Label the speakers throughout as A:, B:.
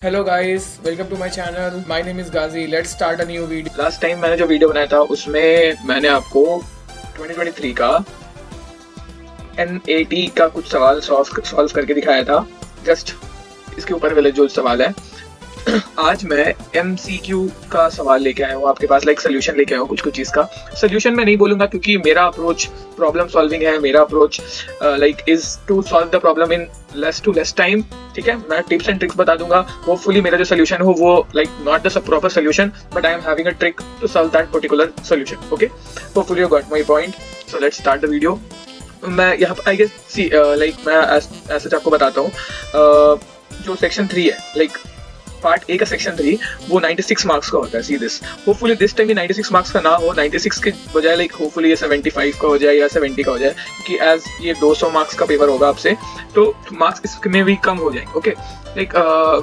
A: Hello guys, welcome to my channel. My name is Ghazi. Let's start a new video. Last time मैंने जो video बनाया था उसमें मैंने आपको 2023 का NAT का कुछ सवाल सॉल्व करके दिखाया था। जस्ट इसके ऊपर वाले जो सवाल है आज मैं MCQ का सवाल लेके आया हूँ आपके पास, लाइक सोल्यूशन लेके आया हूँ कुछ चीज़ का। सोल्यूशन मैं नहीं बोलूँगा क्योंकि मेरा अप्रोच प्रॉब्लम सॉल्विंग है। मेरा approach like is to solve the problem in less to less time. ठीक है, मैं टिप्स एंड ट्रिक्स बता दूंगा। होपफुली मेरा जो सोल्यूशन हो वो like not the proper solution, but I am having a trick to solve that particular solution. Okay, hopefully you got my point. So let's start the video. मैं यहाँ पर I guess C like मैं ऐसे आपको बताता हूँ। जो section 3 है, लाइक पार्ट ए का सेक्शन 3, वो 96 मार्क्स का होता है। See this, hopefully this time ये 96 मार्क्स का ना हो, 96 के बजाय लाइक होपफुली ये 75 का हो जाए या 70 का हो जाए, क्योंकि एज ये 200 मार्क्स का पेपर होगा आपसे, तो मार्क्स इसमें भी कम हो जाएंगे। ओके, लाइक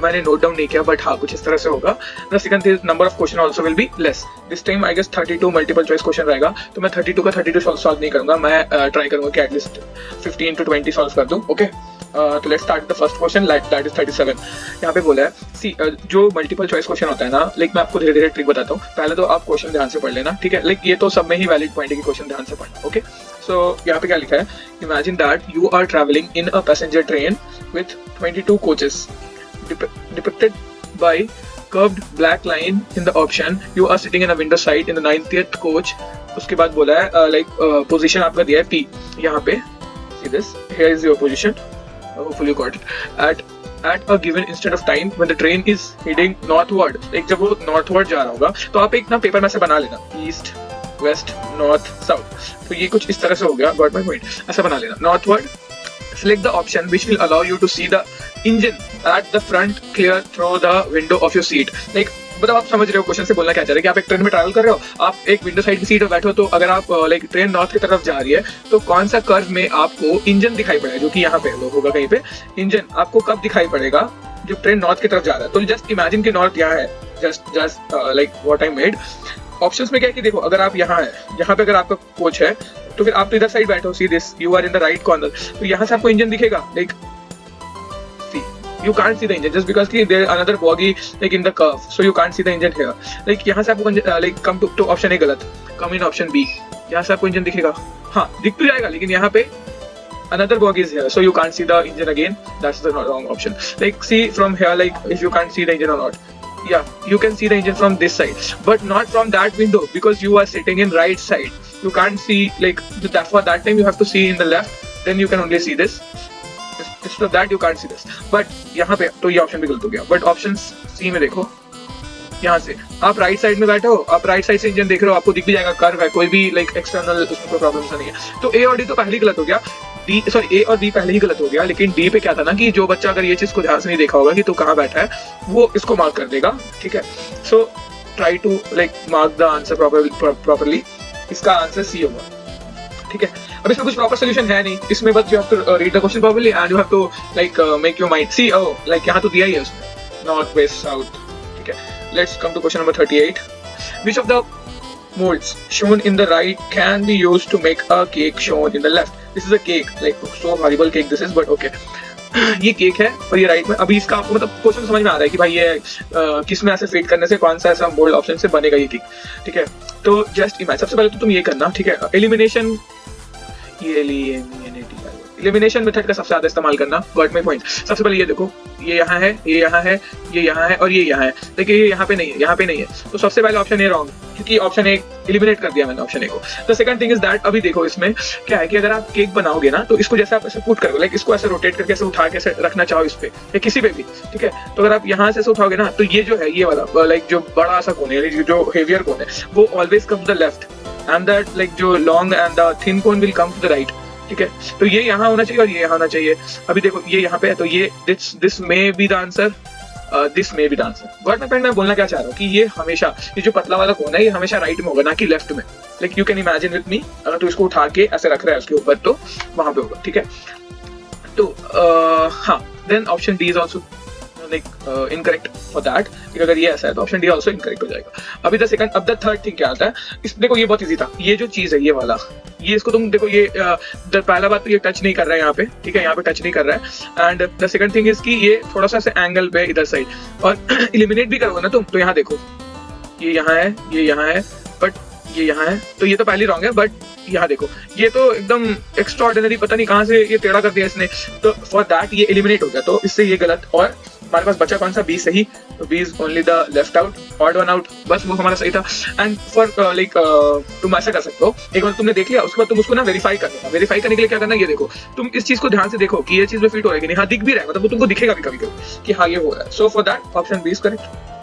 A: मैंने नोट डाउन नहीं किया, बट हाँ कुछ इस तरह से होगा। The second is number of question also will be less. This time I guess 32 multiple choice question रहेगा, तो मैं 32 का 32 सॉल्व नहीं करूंगा। मैं ट्राई करूंगा कि एटलीस्ट 15 to 20 सॉल्व कर दूं। ओके, तो let's start the first question, that is 37। यहाँ पे बोला है सी जो मल्टीपल चॉइस क्वेश्चन होता है ना, लाइक मैं आपको धीरे धीरे ट्रिक बताता हूँ। पहले तो आप क्वेश्चन ध्यान से पढ़ लेना, ठीक है। लाइक ये तो सब में ही वैलिड पॉइंट है कि क्वेश्चन ध्यान से पढ़ना। ओके, सो यहाँ पे क्या लिखा है, imagine that you are travelling in a passenger train with 22 coaches depicted by curved black line in the option. You are sitting in a window side in the 90th coach. उसके बाद बोला है like position आपका दिया है P यहाँ पे। See this, here is your position. Hopefully you got it. At a given instant of time when the train is heading northward, like जब वो northward जा रहा होगा, तो आप एक ना पेपर में से बना लेना, ईस्ट वेस्ट नॉर्थ साउथ। तो ये कुछ इस तरह से हो गया, गॉट माय पॉइंट। ऐसा बना लेना, northward. Select the option which will allow you to see the engine at the front clear through the window of your seat. Like मतलब आप समझ रहे हो क्वेश्चन से बोलना क्या चाह रहे हैं कि आप एक ट्रेन में ट्रैवल कर रहे हो, आप एक विंडो साइड की सीट पर बैठे हो, तो अगर आप लाइक ट्रेन नॉर्थ की तरफ जा रही है तो कौन सा कर्व में आपको इंजन दिखाई पड़ेगा, जो कि यहाँ पे होगा कहीं पे। इंजन आपको कब दिखाई पड़ेगा, जब ट्रेन नॉर्थ की तरफ जा रहा है। तो जस्ट इमेजिन कि नॉर्थ यहाँ है, just like what I made. Options में क्या है कि देखो, अगर आप यहाँ है, यहाँ पे अगर आपका कोच है, तो फिर आप तो इधर साइड बैठो, see this, you are in the right corner, तो यहाँ से आपको इंजन दिखेगा। Like you can't see the engine just because there is another bogie like in the curve, so you can't see the engine here. Like यहाँ से आपको like come to option A गलत, come in option B। यहाँ से आपको engine दिखेगा, हाँ दिख तो जाएगा, लेकिन यहाँ पे another bogie is here, so you can't see the engine again. That's the wrong option. Like see from here, like if you can't see the engine or not, yeah, you can see the engine from this side, but not from that window because you are sitting in right side. You can't see, like for that time you have to see in the left, then you can only see this. Instead of that you can't see this. But यहाँ पे तो ये option भी गलत हो गया। But option C में देखो, यहाँ से आप राइट साइड में बैठे हो, आप राइट साइड से इंजन देख रहे हो, आपको दिख भी जाएगा, कर्व है, कोई भी लाइक एक्सटर्नल उसमें कोई प्रॉब्लम नहीं है। तो ए और डी तो पहले ही गलत हो गया, ए और डी पहले ही गलत हो गया। लेकिन डी पे क्या था ना कि जो बच्चा अगर ये चीज को ध्यान से नहीं देखा होगा कि तो कहाँ बैठा है, वो इसको मार्क कर देगा। ठीक है, so try to like mark the answer properly. इसका आंसर सी होगा। ठीक है, अब इसमें कुछ प्रॉपर सोल्यूशन है नहीं, इसमें बस you have to read the question properly and you have to like make your mind C. Like यहाँ तो दिया ही है उसमें, नॉर्थ वेस्ट साउथ। ठीक है, let's come to question number 38। Which of the molds shown in the right can be used to make a cake shown in the left? This is a cake, like so horrible cake this is, but okay। ये cake है और ये right में। अभी इसका आपको मतलब question समझ में आ रहा है कि भाई ये किस में ऐसे फिट करने से कौन सा ऐसा मोल्ड ऑप्शन से बनेगा ये केक। ठीक है, तो जस्ट इमेजिन, सबसे पहले तो तुम ये करना, ठीक है, एलिमिनेशन, एलिमिनेशन मेथड का सबसे ज्यादा इस्तेमाल करना। Got my point. सबसे पहले ये देखो, ये यहाँ है, ये यहाँ है, ये यहाँ है और ये यहाँ है, लेकिन ये यहाँ पे नहीं है, यहाँ पे नहीं है। तो सबसे पहले ऑप्शन ए रॉन्ग, क्योंकि ऑप्शन ए एलिमिनेट कर दिया मैंने ऑप्शन ए को। The second thing is that, अभी देखो इसमें क्या है कि अगर आप केक बनाओगे ना, तो इसको जैसे आप ऐसे पुट करोगे, लाइक इसको ऐसे रोटेट करके ऐसे उठा के ऐसे रखना चाहो इस पे या किसी पे भी, ठीक है, तो अगर आप यहाँ से ऐसे उठाओगे ना, तो ये जो है ये वाला लाइक जो बड़ा सा कोन है, जो हेवियर कोन है, वो always come to the left and that like जो long and the thin cone will come to the right. ठीक है, तो ये यहाँ होना चाहिए और ये यहाँ होना चाहिए। अभी देखो ये यहाँ पे है, तो ये this may be the answer, this may be the answer. Got my point. मैं बोलना क्या चाह रहा हूँ कि ये हमेशा, ये जो पतला वाला कोन है, ये हमेशा राइट में होगा, ना कि लेफ्ट में। Like you can imagine with me, अगर तू इसको उठा के ऐसे रख रहा है उसके ऊपर, तो वहां पे होगा। ठीक है, तो हाँ, then option D is also like incorrect for that, अगर ये ऐसा है तो ऑप्शन डी ऑल्सो इनकरेक्ट हो जाएगा। अभी अब द थर्ड थिंग क्या आता है, इस देखो ये बहुत इजी था, ये जो चीज है ये वाला, ये इसको तुम देखो, ये पहला बात तो ये टच नहीं कर रहा है यहाँ पे, ठीक है, यहाँ पे टच नहीं कर रहा है। And the second thing is कि ये थोड़ा सा ऐसे एंगल पे इधर साइड, और इलिमिनेट भी करोगे ना तुम तो यहाँ देखो ये यहाँ है, ये यहाँ है, बट ये यहाँ है, तो ये तो पहले रॉन्ग है, बट यहाँ देखो ये तो एकदम एक्स्ट्राऑर्डिनरी, पता नहीं कहाँ से ये टेढ़ा कर दिया इसने, तो फॉर दैट ये एलिमिनेट हो गया, तो इससे ये गलत। और हमारे पास बचा कौन सा, बी सही, तो B is only the left out, odd one out, बस वो हमारा सही था। एंड फॉर लाइक तुम ऐसा कर सकते हो, एक बार तुमने देख लिया उसके बाद तुम उसको ना वेरीफाई करना, वेरीफाई करने के लिए क्या करना, ये देखो तुम इस चीज को ध्यान से देखो कि ये चीज में फिट हो रहा है कि नहीं, हाँ दिख भी रहा है, मतलब वो तुमको दिखेगा भी कभी कभी कि हाँ ये हो रहा है। So for that option B is correct.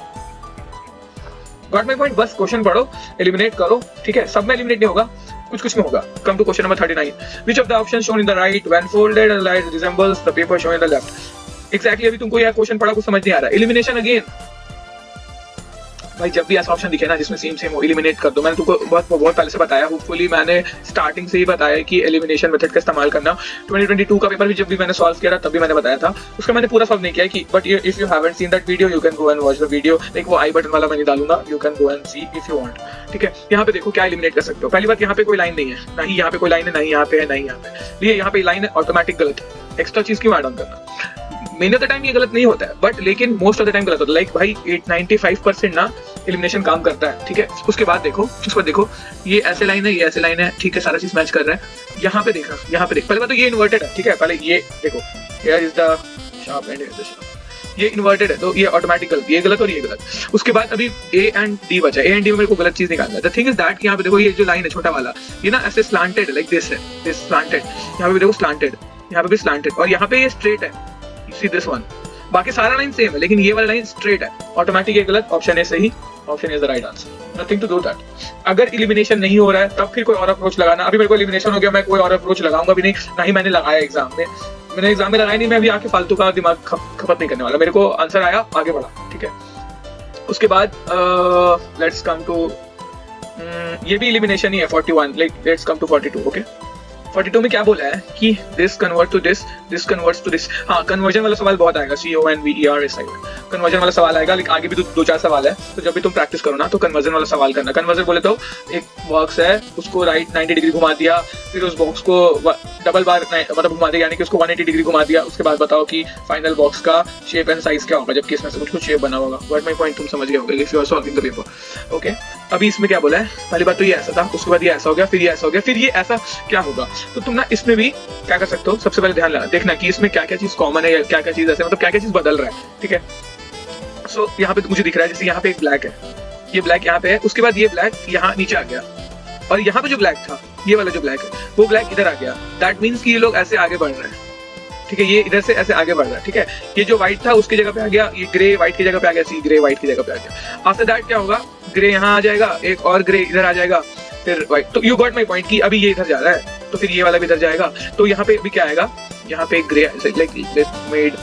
A: Got my point. बस क्वेश्चन पढ़ो, एलिमिनेट करो, ठीक है, सब में एलिमिनेट नहीं होगा, कुछ कुछ में होगा। Come to question number 39, which of the options shown in the right when folded and light resembles the paper shown in the left? Exactly, अभी तुमको यह क्वेश्चन पढ़ा कुछ समझ नहीं आ रहा। एलिमिनेशन अगेन, भाई जब भी ऐसा ऑप्शन दिखे ना जिसमें सेम सेम हो, एलिमिनेट कर दो। मैंने तुमको बहुत पहले से बताया, होपफुली मैंने स्टार्टिंग से ही बताया कि एलिमिनेशन मेथड का इस्तेमाल करना। 2022 का पेपर भी जब भी मैंने सॉल्व किया तब भी मैंने बताया था, उसका मैंने पूरा सॉल्व नहीं किया कि, but if you haven't seen that video you can go and watch the video, like वो आई बटन वाला मैं नहीं डालूंगा, you can go and see if you want, ठीक है। यहाँ पे देखो क्या एलिमिनेट कर सकते हो। पहली बात, यहाँ पे कोई लाइन नहीं है, ना ही यहाँ पे कोई लाइन है, ना ही यहाँ पे है, ना ही यहाँ पे, ये यहाँ पे लाइन है, ऑटोमेटिक गलत है, एक्स्ट्रा चीज क्यों ऐड ऑन करना। मेनी ऑफ द टाइम ये गलत नहीं होता है, बट लेकिन मोस्ट ऑफ द टाइम गलत होता है। लाइक भाई 95% ना एलिमिनेशन काम करता है, ठीक है। उसके बाद देखो ये ऐसे लाइन है, ये ऐसे लाइन है, ठीक है, सारा चीज मैच कर रहा है। यहाँ पे देखा, यहाँ पे देख, पहले बात तो ये इन्वर्टेड है, ठीक है, पहले ये देखो, here is the sharp and here is the sharp, ये इन्वर्टेड है, तो ये ऑटोमेटिक गलत, ये गलत और ये गलत। उसके बाद अभी ए एंड डी बचा, ए एंड डी में मेरे को गलत चीज निकालना है। द थिंग इज दैट कि यहाँ पे देखो ये जो लाइन है छोटा वाला, ये ना ऐसे स्लांटेड है, लाइक दिस है, दिस स्लांटेड, यहाँ पे देखो स्लांटेड, यहाँ पे भी स्लांटेड, और यहाँ पे ये स्ट्रेट है, यू सी दिस वन। बाकी सारा लाइन सेम है, लेकिन ये वाला लाइन स्ट्रेट है, ऑटोमेटिक ये गलत, ऑप्शन ए सही, option is the right answer. Nothing to do that. अगर एलिमिनेशन नहीं हो रहा है तब फिर कोई और अप्रोच लगाना। अभी मेरे को एलिमिनेशन हो गया, मैं कोई और अप्रोच लगाऊंगा भी नहीं, ना ही मैंने लगाया एग्जाम में, मैंने एग्जाम में लगाया नहीं, मैं अभी आके फालतू का दिमाग खपत नहीं करने वाला। मेरे को आंसर आया, आगे बढ़ा, ठीक है। उसके बाद लेट्स कम टू, ये भी एलिमिनेशन ही है 41, like let's come to 42, okay. 42 में क्या बोला है कि this convert to this, this converts to this. हाँ, कन्वर्जन वाला सवाल बहुत आएगा, CONVER कन्वर्जन वाला सवाल आएगा, लेकिन आगे भी दो चार सवाल है, तो जब भी तुम प्रैक्टिस करो ना तो कन्वर्जन वाला सवाल करना। कन्वर्जन बोले तो एक बॉक्स है, उसको राइट 90 डिग्री घुमा दिया, फिर उस बॉक्स को डबल बार मतलब घुमा दिया, यानी कि उसको 180 डिग्री घुमा दिया, उसके बाद बताओ कि फाइनल बॉक्स का शेप एंड साइज क्या होगा, जबकि इसमें से कुछ शेप बना होगा। व्हाट माय पॉइंट, तुम समझ गए होगे if you are solving the paper, okay. अभी इसमें क्या बोला है, पहली बात तो ये ऐसा था, उसके बाद ये ऐसा हो गया, फिर ये ऐसा हो गया, फिर ये ऐसा क्या होगा। तो तुम ना इसमें भी क्या कर सकते हो, सबसे पहले ध्यान देखना कि इसमें क्या क्या चीज कॉमन है, या क्या क्या चीज ऐसे, मतलब क्या क्या चीज बदल रहा है, ठीक है। सो यहाँ पे मुझे दिख रहा है, जैसे यहाँ पे एक ब्लैक है, ये ब्लैक यहाँ पे है, उसके बाद ये ब्लैक यहाँ नीचे आ गया, और यहाँ पे जो ब्लैक था, ये वाला जो ब्लैक है, वो ब्लैक इधर आ गया। दैट मीन्स कि ये लोग ऐसे आगे बढ़ रहे हैं, ठीक है, ये इधर से ऐसे आगे बढ़ रहा है, ठीक है। ये जो व्हाइट था उसकी जगह पे आ गया, ये ग्रे व्हाइट की जगह पे आ गया, सी ग्रे व्हाइट की जगह पे आ गया। आफ्टर दैट क्या होगा, ग्रे यहाँ आ जाएगा, एक और ग्रे इधर आ जाएगा, फिर व्हाइट। तो यू गॉट माय पॉइंट कि अभी ये इधर जा रहा है, तो फिर ये वाला भी इधर जाएगा। तो यहाँ पे अभी क्या आएगा, यहाँ पे एक ग्रे, लाइक लेट्स मेड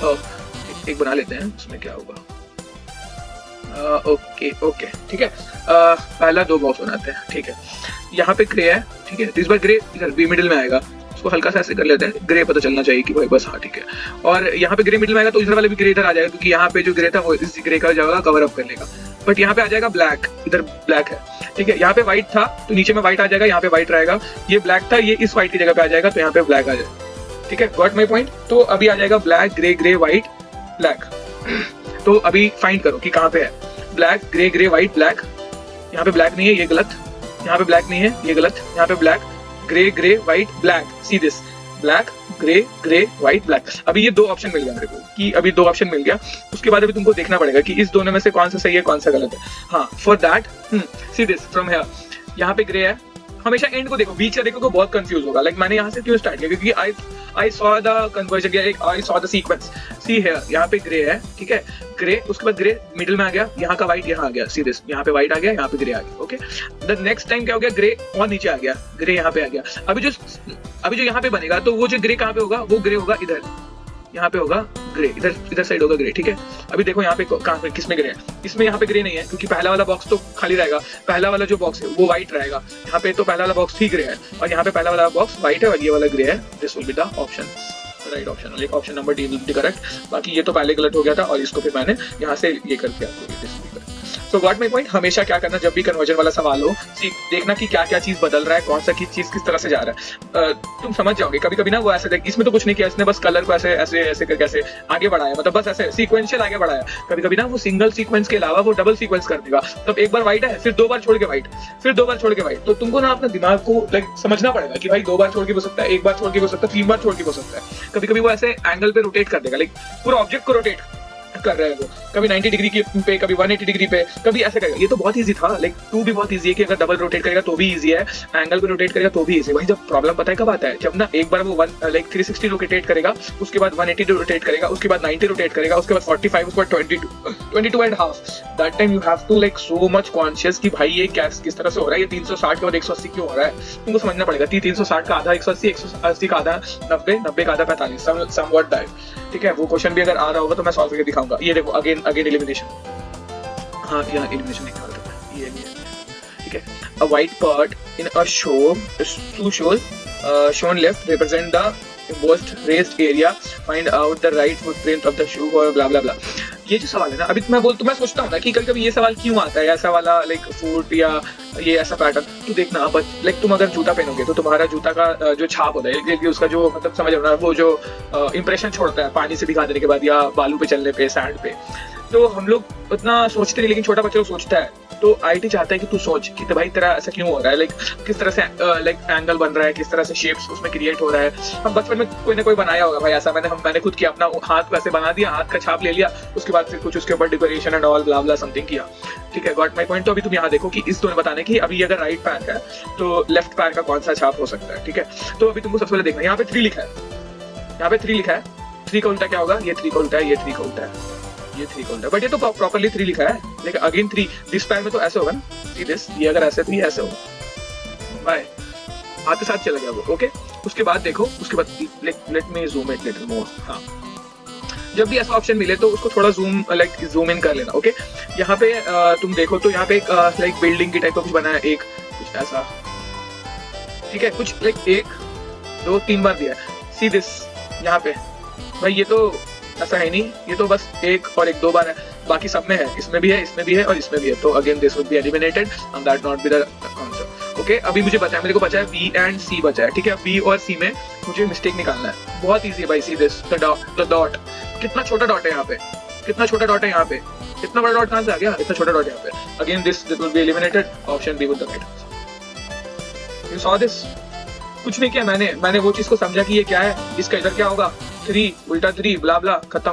A: एक बना लेते हैं, उसमें क्या होगा, ओके ठीक है। पहला दो बॉक्स बनाते हैं, ठीक है। यहाँ पे ग्रे है, ठीक है, इस बार ग्रे इधर बी मिडिल में आएगा, उसको हल्का सा ऐसे कर लेते हैं, ग्रे पता चलना चाहिए कि भाई बस, हाँ ठीक है। और यहाँ पे ग्रे मिडिल में आएगा, तो इधर वाले भी ग्रे इधर आ जाएगा, क्योंकि यहाँ पे जो ग्रे था वो इस ग्रे का जगह कवर अप कर लेगा। बट यहाँ पे आ जाएगा ब्लैक, इधर ब्लैक है, ठीक है। यहाँ पे व्हाइट था तो नीचे में व्हाइट आ जाएगा, यहाँ पे व्हाइट रहेगा। ये ब्लैक था, ये इस व्हाइट की जगह पे आ जाएगा, तो यहाँ पे ब्लैक आ जाएगा, ठीक है। Got my point. तो अभी आ जाएगा black grey grey white black. तो अभी फाइंड करो कि कहाँ पे है black grey grey white black. यहाँ पे ब्लैक नहीं है, ये गलत। यहाँ पे ब्लैक नहीं है, ये गलत। यहाँ पे black grey grey white black, see this, black grey grey white black. अभी ये दो ऑप्शन मिल गया मेरे को, कि अभी दो ऑप्शन मिल गया। उसके बाद अभी तुमको देखना पड़ेगा कि इस दोनों में से कौन सा सही है कौन सा गलत है। हाँ, for that see this from here, यहाँ पे ग्रे है। हमेशा एंड को देखो, बीच का देखो तो बहुत कंफ्यूज होगा। लाइक मैंने यहाँ से क्यों स्टार्ट किया, क्योंकि I saw the conversion, I saw the sequence. See here, यहाँ पे ग्रे है, ठीक है, ग्रे, उसके बाद ग्रे मिडिल में आ गया, यहाँ का व्हाइट यहाँ आ गया, सी दिस, यहाँ पे व्हाइट आ गया, यहाँ पे ग्रे आ गया, ओके। द नेक्स्ट टाइम क्या हो गया, ग्रे और नीचे आ गया, ग्रे यहाँ पे आ गया। अभी जो यहाँ पे बनेगा, तो वो जो ग्रे कहाँ पे होगा, वो ग्रे होगा इधर, यहाँ पे होगा ग्रे, इधर साइड होगा ग्रे, ठीक है। अभी देखो यहाँ पे कहाँ पे किसमें ग्रे है, इसमें यहाँ पे ग्रे नहीं है, क्योंकि पहला वाला बॉक्स तो खाली रहेगा। पहला वाला जो बॉक्स है वो व्हाइट रहेगा, यहाँ पे तो पहला वाला बॉक्स ही ग्रे है, और यहाँ पे पहला वाला बॉक्स व्हाइट है और ये वाला ग्रे है। This will be the option right option, like option number D will B correct. बाकी ये तो पहले गलत हो गया था और इसको फिर मैंने यहाँ से ये कर दिया। सो गॉट माई पॉइंट। हमेशा क्या करना, जब भी कन्वर्जन वाला सवाल हो, देखना कि क्या क्या चीज बदल रहा है, कौन सा चीज किस तरह से जा रहा है। तुम समझ जाओगे। कभी कभी ना वो ऐसे देख, इसमें तो कुछ नहीं किया इसने, बस कलर को ऐसे ऐसे ऐसे करके ऐसे आगे बढ़ाया, मतलब बस ऐसे सीक्वेंशियल आगे बढ़ाया। कभी कभी ना वो सिंगल सीक्वेंस के अलावा वो डबल सीक्वेंस कर देगा। तब एक बार व्हाइट है, फिर 2 बार छोड़ के व्हाइट, फिर 2 बार छोड़ के व्हाइट। तो तुमको ना अपने दिमाग को लाइक समझना पड़ेगा कि भाई 2 बार छोड़ के हो सकता है, 1 बार छोड़ के हो सकता है, 3 बार छोड़ के हो सकता है। कभी कभी वो ऐसे एंगल पे रोटेट कर देगा, लाइक पूरा ऑब्जेक्ट को रोटेट कर रहे हैं वो, कभी 90 डिग्री पे, कभी 180 डिग्री पे, कभी ऐसे करेगा। ये तो बहुत इजी था, लाइक 2 भी बहुत इजी है कि अगर डबल रोटेट करेगा तो भी इजी है, एंगल पे रोटेट करेगा तो भी इजी है। वही जब प्रॉब्लम पता है कब आता है, जब ना एक बार वो 360 रोटेट करेगा, उसके बाद 180 रोटेट करेगा, उसके बाद 90 रोटेट करेगा, उसके बाद 45, उसके बाद 22 and half. That time you have to like so much conscious कि भाई ये किस तरह से हो रहा है, ये 360 के बाद 180 क्यों हो रहा है, तुमको समझना पड़ेगा। 360 का आधा 180, 180 का आधा 90, 90 का आधा 45, समवॉट दैट। ठीक है, वो क्वेश्चन भी अगर आ रहा होगा तो मैं सॉल्व करके दिखाऊंगा। ये देखो अगेन एलिमिनेशन, हाँ यहाँ एलिमिनेशन निकाल रहा है, ये ठीक है। A white part in a show to shown left represent the most raised area, find out the right footprint of the shoe और blah blah blah। ये जो सवाल है ना, अभी मैं सोचता हूँ ना कि कभी ये सवाल क्यों आता है, ऐसा वाला लाइक फुट या ये ऐसा पैटर्न। तो देखना लाइक तुम अगर जूता पहनोगे तो तुम्हारा जूता का जो छाप होता है, उसका जो मतलब समझ रहे हो ना, वो जो इंप्रेशन छोड़ता है पानी से भिगा देने के बाद या बालू पे चलने पे, सैंड पे। तो हम लोग उतना सोचते नहीं, लेकिन छोटा बच्चा सोचता है। तो आईटी चाहता है कि तू सोच कि भाई तेरा ऐसा क्यों हो रहा है, लाइक किस तरह से लाइक एंगल बन रहा है, किस तरह से शेप्स उसमें क्रिएट हो रहा है। हम बचपन में कोई ना कोई बनाया होगा भाई ऐसा, मैंने खुद किया, अपना हाथ को ऐसे बना दिया, हाथ का छाप ले लिया, उसके बाद फिर कुछ उसके ऊपर decoration and all blah blah something किया। ठीक है, गॉट माय पॉइंट। तो अभी तुम यहाँ देखो कि इस तुम्हें बताने की, अभी अगर राइट पैर का है तो लेफ्ट पैर का कौन सा छाप हो सकता है। ठीक है, तो अभी तुमको सबसे पहले देखना, यहाँ पे 3 लिखा है, यहाँ पे 3 लिखा है। 3 का उल्टा क्या होगा, ये 3 का उल्टा है, ये 3 का उल्टा है, ये 3 का उल्टा है। बट ये तो प्रॉपर्ली 3 लिखा है, लेकिन अगेन 3 दिस पैर में तो ऐसे होगा ना, सी दिस, ये अगर ऐसे 3 ऐसे होगा, बाय हाथ के साथ चला गया वो। ओके, उसके बाद देखो, उसके बाद let me zoom it little more. हाँ, जब भी ऐसा ऑप्शन मिले तो उसको थोड़ा जूम इन कर लेना। ओके, यहाँ पे तुम देखो तो यहाँ पे एक लाइक बिल्डिंग की टाइप का कुछ बना है, एक कुछ ऐसा। ठीक है, कुछ लाइक 1 2 3 बार दिया है, सी दिस। यहाँ पे भाई ये तो ऐसा है नहीं, ये तो बस 1 और 1 2 बार है, बाकी सब में है, इसमें भी है, इसमें भी है और इसमें भी है। तो again this would be eliminated and that not be the answer. Okay, अभी मुझे बचा है, मेरे को बचा है बी एंड सी बचा है। ठीक है, बी और सी में मुझे मिस्टेक निकालना है। बहुत इजी है भाई, सी दिस, द डॉट। कितना छोटा डॉट है यहाँ पे, कितना छोटा डॉट है यहाँ पे, इतना बड़ा डॉट कहाँ से आ गया, इतना छोटा डॉट यहाँ पे। Again this will be eliminated, option B will the right answer. You saw this, कुछ नहीं किया मैंने वो चीज को समझा कि ये क्या है, इसका इधर क्या होगा, 3 उल्टा 3 ब्ला ब्ला, खत्म।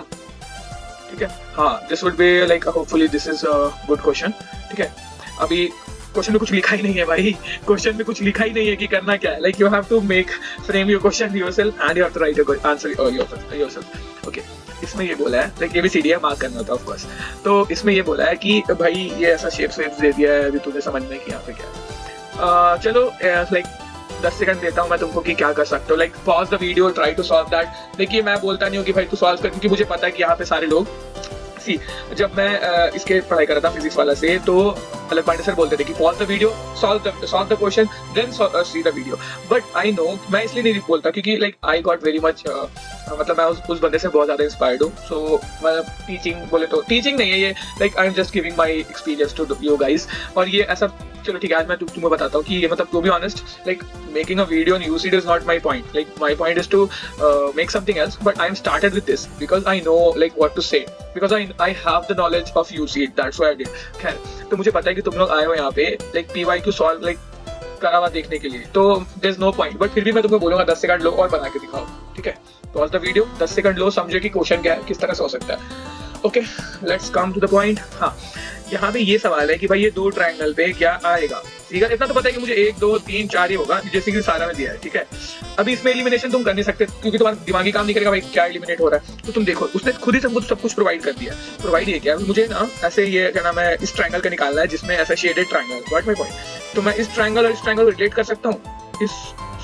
A: ठीक है, हाँ, this would be like hopefully this is a good question. ठीक है, अभी क्वेश्चन में कुछ लिखा ही नहीं है भाई, क्वेश्चन में कुछ लिखा ही नहीं है कि करना क्या है। Like you have to make frame your question yourself and you have to write your answer yourself. Okay, इसमें ये बोला है, लाइक ABCD है, मार्क करना होता है ऑफ कोर्स। तो इसमें ये बोला है कि भाई ये ऐसा शेप्स दे दिया है, अभी तुझे समझ में कि यहाँ पे क्या है। चलो लाइक 10 सेकंड देता हूँ मैं तुमको कि क्या कर सकते हो। Like pause the video, try to solve that. देखिए मैं बोलता नहीं हूँ कि भाई तू सॉल्व कर, क्योंकि मुझे पता है कि यहाँ पे सारे लोग जब मैं इसके पढ़ाई कर रहा था फिजिक्स वाला से, तो अलग पांडे सर बोलते थे कि pause the video, solve the question, then see the video. But I know, मैं इसलिए नहीं बोलता क्योंकि like I got very much, मतलब मैं उस बंदे से बहुत ज्यादा इंस्पायर्ड हूँ। सो मतलब टीचिंग बोले तो टीचिंग नहीं है ये, like I am just giving my experience to you guys. और ये ऐसा, चलो ठीक है, आज मैं तुम्हें बताता हूँ कि ये मतलब to be honest, like making a video on UCD is not my point. Like my point is to make something else, but I am started with this because I know like what to say, because I have the knowledge of UCD, that's why I did. खैर, तो मुझे पता है कि तुम लोग आए हो यहाँ पे लाइक PYQ सॉल्व लाइक करा हुआ देखने के लिए, तो there is no point. But फिर भी मैं तुम्हें बोलूंगा 10 सेकंड लो और बना के दिखाओ। ठीक है, पॉज द वीडियो, 10 सेकंड लो, समझो कि क्वेश्चन क्या है, किस तरह से हो सकता है। Okay, let's come to the point. हाँ, यहाँ पे ये सवाल है कि भाई ये 2 ट्रायंगल पे क्या आएगा। ठीक है, इतना तो पता है कि मुझे 1 2 3 4 ही होगा, जैसे कि सारा में दिया है। ठीक है, अभी इसमें एलिमिनेशन तुम कर नहीं सकते क्योंकि तुम्हारा दिमागी काम नहीं करेगा भाई क्या एलिमिनेट हो रहा है। तो तुम देखो, उसने खुद ही तुमको सब कुछ प्रोवाइड कर दिया। प्रोवाइड ये क्या, मुझे ना ऐसे ये क्या नाम है, इस ट्रायंगल का निकालना है जिसमें ऐसा shaded triangle, what my point. तो मैं इस ट्रायंगल और इस ट्रायंगल को रिलेट कर सकता हूँ, इस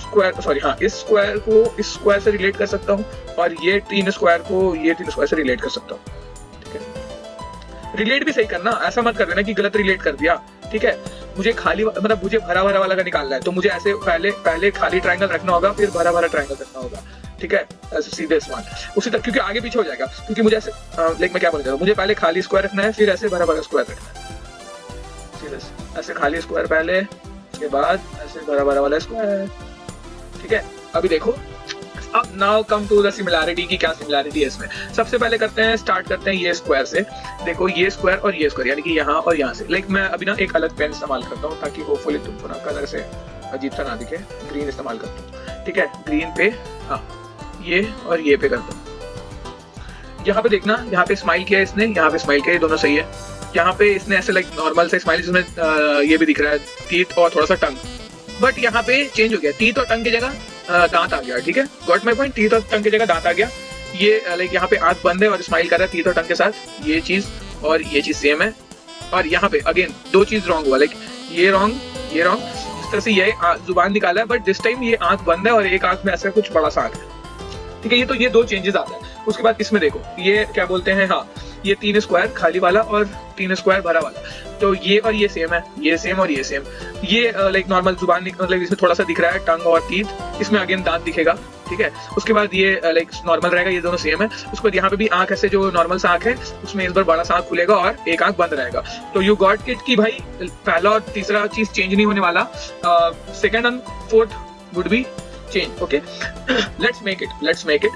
A: स्क्वायर, सॉरी हाँ, इस स्क्वायर को इस स्क्वायर से रिलेट कर सकता हूँ, और ये 3 स्क्वायर को ये 3 स्क्वायर से रिलेट कर सकता हूँ। रिलेट भी सही करना, ऐसा मत कर देना कि गलत रिलेट कर दिया। ठीक है, मुझे खाली मतलब मुझे भरा भरा वाला का निकालना है, तो मुझे ऐसे पहले खाली ट्रायंगल रखना होगा, फिर भरा भरा ट्रायंगल रखना होगा। ठीक है, ऐसे सीधे वन उसी तरह, क्योंकि आगे पीछे हो जाएगा, क्योंकि मुझे ऐसे लाइक मैं क्या बोलना चाह रहा हूँ, मुझे पहले खाली स्क्वायर रखना है, फिर ऐसे भरा भरा स्क्वायर रखना है, सीधे ऐसे खाली स्क्वायर पहले, उसके बाद ऐसे भरा भरा वाला स्क्वायर, ठीक है। अभी देखो, अब now come to the similarity की क्या सिमिलैरिटी है इसमें। सबसे पहले करते हैं, स्टार्ट करते हैं ये स्क्वायर से। देखो ये स्क्वायर और ये स्क्वायर, यानी कि यहाँ और यहाँ से। लाइक मैं अभी ना एक अलग पेन इस्तेमाल करता हूँ ताकि होपफुली तुमको ना कलर से अजीब सा ना दिखे। ग्रीन इस्तेमाल करता हूँ, ठीक है। ग्रीन पे हाँ ये और ये पे करता हूँ। यहाँ पे देखना, यहाँ पे स्माइल किया इसने, यहाँ पे स्माइल किया, ये दोनों सही है। यहाँ पे इसने ऐसे लाइक नॉर्मल से स्माइल, जिसमें ये भी दिख रहा है टीथ और थोड़ा सा टंग, बट यहाँ पे चेंज हो गया, टीथ और टंग की जगह दांत आ गया, ठीक है। गॉट माय पॉइंट, टीथ और टंग की जगह दांत आ गया। ये लाइक यहाँ पे आंख बंद है और स्माइल कर रहा है टीथ और टंग के साथ, ये चीज और ये चीज सेम है। और यहाँ पे अगेन दो चीज रॉन्ग हुआ, लाइक ये रॉन्ग, ये रॉन्ग। इस तरह से ये जुबान निकाला है, बट दिस टाइम ये आंख बंद है और एक आंख में ऐसा कुछ बड़ा सा आंख है, ठीक है। ये तो ये दो चेंजेस आता है। उसके बाद इसमें देखो, ये क्या बोलते हैं, हाँ ये 3 स्क्वायर खाली वाला और 3 स्क्वायर भरा वाला, तो ये और ये सेम है, ये सेम और ये सेम। ये लाइक नॉर्मल जुबान, मतलब इसमें थोड़ा सा दिख रहा है टंग और टीथ, इसमें अगेन दांत दिखेगा, ठीक है। उसके बाद ये लाइक नॉर्मल रहेगा, ये दोनों सेम है। उसके बाद यहाँ पे भी आंख ऐसे, जो नॉर्मल सा आंख है उसमें इस बार बड़ा सा आंख खुलेगा और एक आंख बंद रहेगा। तो यू गॉट इट कि भाई पहला और तीसरा चीज चेंज नहीं होने वाला, second and fourth would be change, okay. Let's make it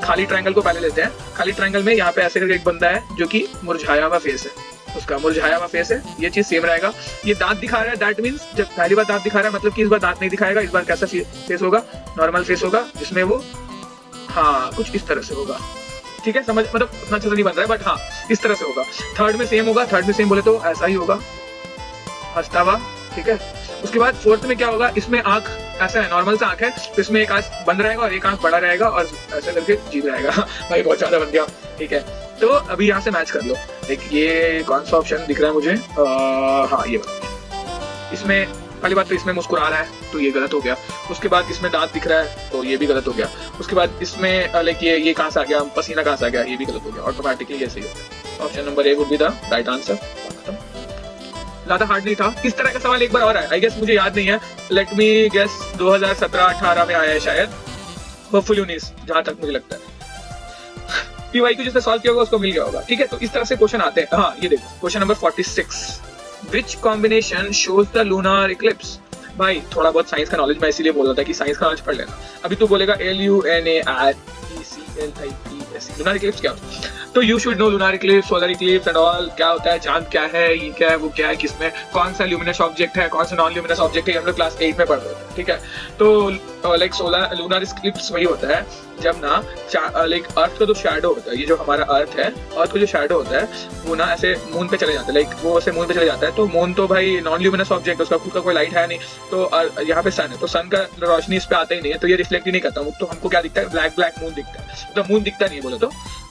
A: खाली ट्रायंगल को पहले लेते हैं। खाली ट्रायंगल में यहाँ पे ऐसे करके एक बंदा है जो कि मुरझाया हुआ फेस है, उसका मुरझाया हुआ फेस है, ये चीज सेम रहेगा। ये दांत दिखा रहा है, दैट मींस जब पहली बार दांत दिखा रहा है मतलब कि इस बार दांत नहीं दिखाएगा, इस बार कैसा फेस होगा, नॉर्मल फेस होगा, जिसमें वो हाँ कुछ इस तरह से होगा, ठीक है। समझ, मतलब उतना अच्छा नहीं बन रहा है, बट हाँ इस तरह से होगा। थर्ड में सेम होगा, थर्ड में सेम बोले तो ऐसा ही होगा, हंसता हुआ, ठीक है। उसके बाद फोर्थ में क्या होगा, इसमें आंख ऐसा है, नॉर्मल सा आंख है, तो इसमें एक आंख बंद रहेगा और एक आंख बड़ा रहेगा और ऐसा करके जीव रहेगा। भाई बहुत ज्यादा बन गया, ठीक है। तो अभी यहाँ से मैच कर लो, एक ये कौन सा ऑप्शन दिख रहा है मुझे, हाँ ये इसमें पहली बात तो इसमें मुस्कुरा रहा है तो ये गलत हो गया। उसके बाद इसमें दांत दिख रहा है तो ये भी गलत हो गया। उसके बाद इसमें लाइक ये कहाँ से आ गया, पसीना कहाँ से आ गया, ये भी गलत हो गया। ऑटोमेटिकली ये सही हो गया। Option number A would be the right answer. ज्यादा हार्ड नहीं था। इस तरह का सवाल एक बार और है, आई गेस मुझे याद नहीं है, लेट मी गेस 2017-18 में आया है शायद, होपफुली 19 जहां तक मुझे लगता है। पीवाईक्यू जिसने सॉल्व किया होगा उसको मिल गया होगा, ठीक है। तो इस तरह से क्वेश्चन आते हैं। हाँ ये देखो question number 46, which combination shows the lunar Eclipse. भाई थोड़ा बहुत साइंस का नॉलेज मैं इसीलिए बोल रहा था कि साइंस का नॉलेज पढ़ लेना। अभी तू बोलेगा LUNARECLIPS, लूनर इक्लिप्स क्या होता है, तो you should know lunar Eclipse, solar Eclipse and all, क्या होता है, चांद क्या है, ये क्या है, वो क्या है, किसमें कौन सा ल्यूमिनस ऑब्जेक्ट है, कौन सा नॉन ल्यूमिनस ऑब्जेक्ट है, हम लोग क्लास 8 में पढ़ रहे थे, ठीक है। तो लाइक सोलर लूनर इक्लिप्स वही होता है जब ना लाइक अर्थ का जो शैडो होता है, ये जो हमारा अर्थ है, अर्थ का जो शैडो होता है वो ना ऐसे मून पे चले जाता है, लाइक वो ऐसे मून पे चले जाता है। तो मून तो भाई नॉन ल्यूमिनस ऑब्जेक्ट है, उसका खुद का कोई लाइट है नहीं, तो यहाँ पे सन है, तो सन का रोशनी इस पे आता ही नहीं है, तो ये रिफ्लेक्ट ही नहीं करता, तो हमको क्या दिखता है, ब्लैक ब्लैक मून दिखता है, तो मून दिखता नहीं है बोले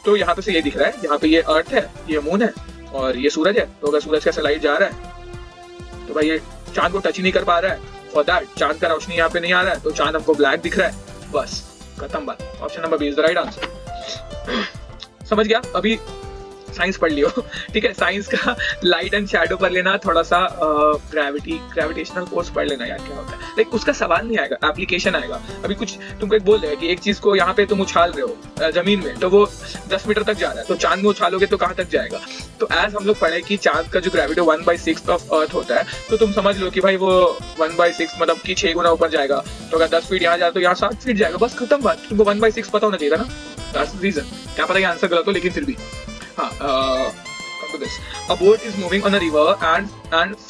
A: तो यहाँ पे से ये दिख रहा है, यहाँ पे ये अर्थ है, ये मून है और ये सूरज है। तो अगर सूरज का ऐसा लाइट जा रहा है तो भाई ये चांद को टच ही नहीं कर पा रहा है, फॉर दैट चांद का रोशनी यहाँ पे नहीं आ रहा है, तो चांद हमको ब्लैक दिख रहा है, बस खत्म बात। Option number B is the right answer. समझ गया, अभी साइंस पढ़ लियो, ठीक है। साइंस का लाइट एंड शैडो पर लेना, थोड़ा सा ग्रेविटेशनल फोर्स पढ़ लेना यार क्या होता है, लाइक उसका सवाल नहीं आएगा, एप्लीकेशन आएगा। अभी कुछ तुमको एक बोल रहे हैं कि एक चीज को यहाँ पे तुम उछाल रहे हो जमीन में, तो वो 10 मीटर तक जा रहा है, तो चांद में उछालोगे तो कहाँ तक जाएगा। तो एज हम लोग पढ़े कि चांद का जो ग्रेविटी 1/6 ऑफ अर्थ होता है, तो तुम समझ लो कि भाई वो 1/6 मतलब कि 6 गुना ऊपर जाएगा। तो अगर 10 फीट यहाँ जाए तो यहाँ 7 फीट जाएगा, बस खत्म बात। तुमको 1/6 पता होना चाहिए था ना, दैट्स द रीजन। क्या पता ये आंसर गलत हो, लेकिन फिर भी हाँ, come to this. A boat is moving on a river and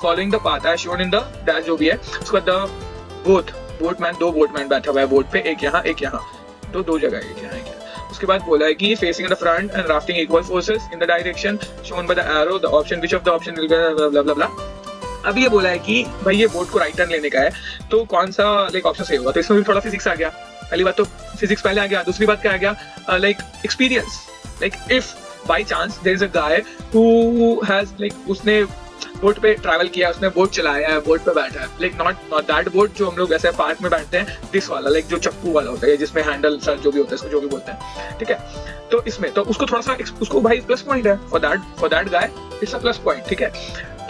A: following the path as shown in the dash जो भी है, उसका दो बोटमैन बैठा हुआ है बोट पे, एक यहाँ एक यहाँ, तो दो जगह एक यहाँ एक यहाँ। उसके बाद बोला है कि facing in the front and rafting equal forces in the direction shown by the arrow, the option which of the option will be blah blah blah। अब ये बोला है कि भाई ये बोट को राइट टर्न लेने का है, तो कौन सा लाइक ऑप्शन सही होगा। तो इसमें भी थोड़ा फिजिक्स आ गया, पहली बात तो फिजिक्स पहले आ गया, दूसरी बात क्या आ गया, like experience. Like if by chance there is a guy who has like उसने बोट पे ट्रैवल किया, उसने बोट चलाया है, बोट पे बैठा है, लाइक नॉट दैट बोट जो हम लोग ऐसे पार्क में बैठते हैं, दिस वाला लाइक जो चप्पू वाला होता है, जिसमें हैंडल सर जो भी होता है, इसको जो भी बोलते हैं, ठीक है। तो इसमें तो उसको थोड़ा सा उसको भाई प्लस पॉइंट है, for that guy it's a plus point, ठीक है।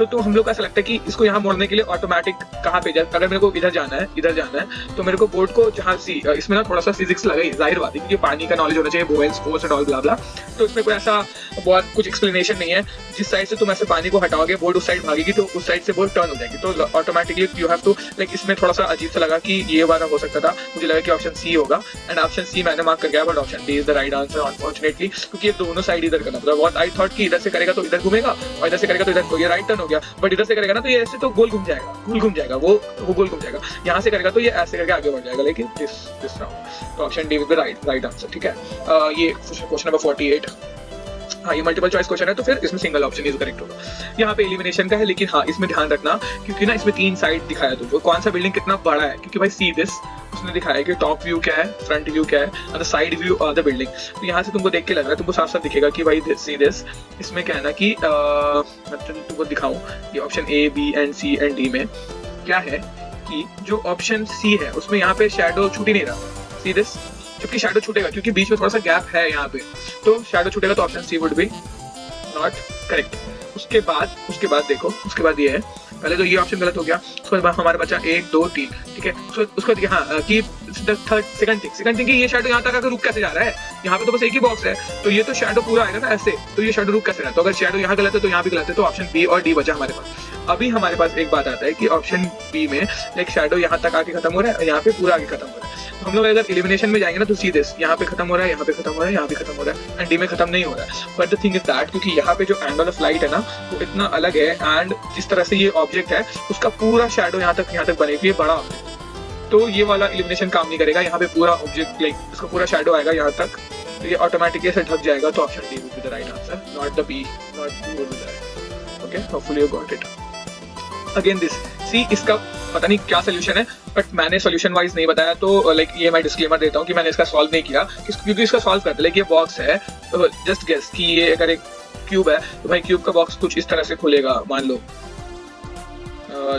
A: तो हम लोग को ऐसा लगता है कि इसको यहाँ मोड़ने के लिए ऑटोमेटिक कहाँ पे जाए, अगर मेरे को इधर जाना है तो मेरे को बोर्ड को जहाँ सी इसमें ना थोड़ा सा फिजिक्स लगा ही, जाहिर बात है क्योंकि पानी का नॉलेज होना चाहिए, बोएंस फोर्स एंड ऑल ब्ला ब्ला। तो इसमें कोई ऐसा बहुत कुछ एक्सप्लेनेशन नहीं है। जिस साइड से तुम ऐसे पानी को हटाओगे बोर्ड उस साइड भागेगी, तो उस साइड से बोर्ड टर्न हो जाएगी। तो automatically you have to like, इसमें थोड़ा सा अजीब सा लगा कि ये वाला हो सकता था, मुझे लगा कि ऑप्शन सी होगा एंड ऑप्शन सी मैंने मार्क कर गया, but option D is the right answer unfortunately, क्योंकि ये दोनों साइड इधर करना पड़ा। व्हाट आई थॉट कि इधर से करेगा तो इधर घूमेगा और इधर से करेगा तो इधर, तो ये राइट टर्न हो गया, बट इधर से करेगा ना तो ये ऐसे तो गोल घूम जाएगा, वो गोल घूम जाएगा। यहाँ से करेगा तो ये ऐसे करके आगे बढ़ जाएगा, लेकिन दिस राउंड। तो option D is the right answer, ठीक है। ये क्वेश्चन नंबर 48। हाँ, ये मल्टीपल चॉइस क्वेश्चन है तो फिर इसमें सिंगल ऑप्शन इज करेक्ट होगा। यहाँ पे एलिमिनेशन का है, लेकिन हाँ इसमें ध्यान रखना क्योंकि ना इसमें 3 साइड दिखाया तुमको, कौन सा बिल्डिंग कितना बड़ा है, क्योंकि भाई सी दिस उसने दिखाया कि टॉप व्यू क्या है, फ्रंट व्यू क्या है और the side view of the building. तो यहाँ से तुमको देख के लग रहा है, तुमको साफ साफ दिखेगा कि भाई सी दिस, इसमें क्या है ना कि मैं तुमको दिखाऊं ये option A B and C and D में क्या है कि जो ऑप्शन सी है उसमें यहाँ पे शैडो छूट ही नहीं रहा, सी दिस, जबकि शैडो छूटेगा क्योंकि बीच में थोड़ा सा गैप है यहाँ पे, तो शैडो छूटेगा, तो option C would be not correct. उसके बाद देखो, उसके बाद ये है, पहले तो ये ऑप्शन गलत हो गया, उसके बाद हमारे बचा 1 2 3, ठीक है। उसके बाद हाँ कि सेकंड थिंग ये शैडो यहाँ तक अगर रुक कैसे जा रहा है, यहाँ पे तो बस एक ही बॉक्स है, तो ये तो शैडो पूरा आएगा ना ऐसे, तो ये शैडो रुक कैसे रहा है, तो अगर शैडो यहाँ गलत है तो यहाँ भी गलत है, तो ऑप्शन बी और डी बचा हमारे पास। अभी हमारे पास एक बात आता है कि ऑप्शन बी में लाइक शैडो यहाँ तक आके खत्म हो रहा है, यहाँ पे पूरा आगे खत्म हो रहा है। तो हम लोग अगर एलिमिनेशन में जाएंगे ना तो सीधे यहाँ पे खत्म हो रहा है, यहाँ पे खत्म हो रहा है, यहाँ पे खत्म हो रहा है एंड डी में खत्म नहीं हो रहा है। But the thing is that क्योंकि यहाँ पे जो एंगल ऑफ लाइट है ना वो इतना अलग है एंड जिस तरह से ये ऑब्जेक्ट है उसका पूरा शैडो यहाँ तक बनेगी, ये बड़ा ऑब्जेक्ट, तो ये वाला एलिमिनेशन काम नहीं करेगा। यहाँ पे पूरा ऑब्जेक्ट लाइक उसका पूरा शैडो आएगा यहाँ तक, तो ये ऑटोमेटिकली से ढक जाएगा, तो option D will be the right answer, not the B, not B will be the right. Okay, hopefully you got it. Again this C, इसका पता नहीं क्या सोल्यूशन है, बट मैंने सोल्यूशन वाइज नहीं बताया, तो लाइक ये मैं डिस्क्लेमर देता हूँ कि मैंने इसका सॉल्व नहीं किया क्योंकि इसका सॉल्व करते लाइक ये बॉक्स है, तो जस्ट गेस कि ये अगर एक क्यूब है तो भाई क्यूब का बॉक्स कुछ इस तरह से खुलेगा, मान लो